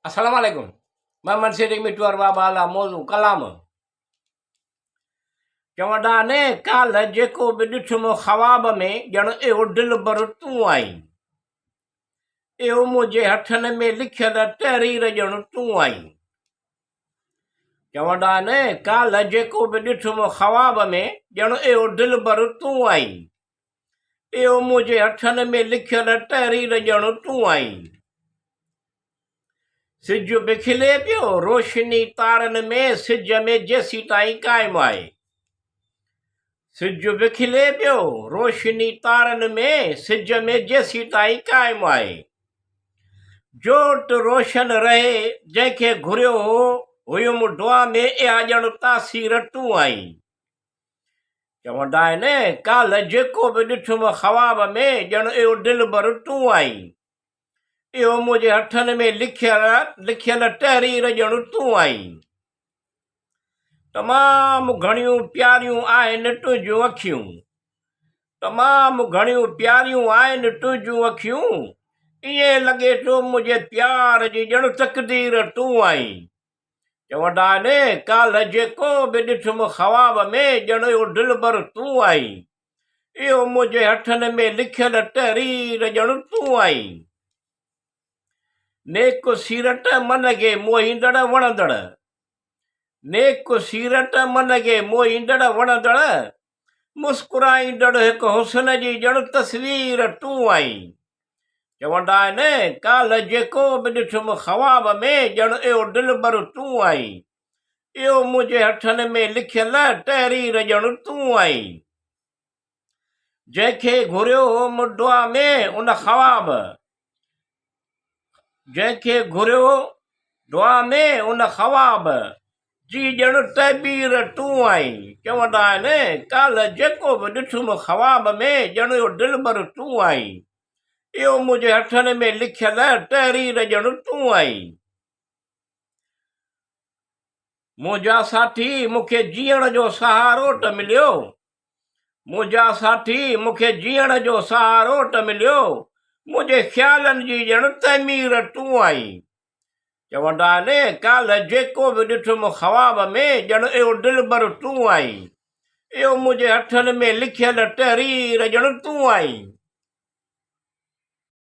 अस्सलाम वालेकुम। मैं मनसीर मिटवर बाबा अला मौजू कलाम चवंदा ने काल जेको बि ॾिठुमि ख़्वाब में ॼण एहो दिलबर तूं आई, एहो मुंहिंजे हथनि में लिखियल तहरीर ॼण तूं आई। चवंदा ने काल जेको बि ॾिठुमि ख़्वाब में ॼण एहो दिलबर तूं आई, एहो मुंहिंजे हथनि में लिखियल तहरीर ॼण तूं आई। सिज बि खिले पियो रोशनी तारनि में, सिज में जेसी ताईं क़ाइमु आहे। सिज बि खिले पियो रोशनी तारनि में, सिज में जेसी ताईं क़ाइमु आहे। जोत रोशन रहे जंहिंखे घुरियो हो हुयुमि दुआ में, इहा ॼण तासीर तूं आई। चवंदा आहिनि काल जेको बि ॾिठुमि ख़्वाब में ॼण एहो दिलबर तूं आई, इहो मुंहिंजे हथनि में लिखियल तहरीर ॼण तूं आई। तमामु घणियूं प्यारियूं आहिनि तुंहिंजूं अखियूं, तमामु घणियूं प्यारियूं आहिनि तुंहिंजूं अखियूं, ईअं लॻे थो मुंहिंजे प्यार जी ॼण तक़दीर तूं आई। चवंदा आहिनि काल जेको बि ॾिठुमि ख़्वाब में ॼण इहो दिलबर तूं आई, इहो मुंहिंजे हथनि में लिखियल तहरीर ॼण तूं आई। नेक सीरत मन खे मोहींदड़ वणंदड़, नेक सीरत मन खे मोहींदड़ वणंदड़, मुस्कुराईंदड़ हिकु हुस्न जी ॼण तस्वीर तूं आई। चवंदा आहिनि काल जेको बि ॾिठुमि ख़्वाब में ॼण इहो दिलबर तूं आई, इहो मुंहिंजे हथनि में लिखियल तहरीर ॼण तूं आई। जंहिंखे घुरियो हो दुआ में उन ख़्वाब, जंहिंखे घुरियो दुआ में उन ख़्वाब जी ॼण तहबीर तूं आई। चवंदा आहिनि काल जेको बि ॾिठुमि ख़्वाब में ॼण इहो दिलबर तूं आई, इहो मुंहिंजे हथनि में लिखियल तहरीर ॼण तूं आई। मुंहिंजा साथी मूंखे जीअण जो सहारो त मिलियो, मुंहिंजा साथी मूंखे जीअण जो सहारो त मिलियो, मुंहिंजे ख़्यालनि जी ॼण तहमीर तूं आई। चवंदा आहिनि काल जेको बि ॾिठुमि ख़्वाब में ॼण इहो दिलबर तूं आई, इहो मुंहिंजे हथनि में लिखियल तहरीर ॼण तूं आई।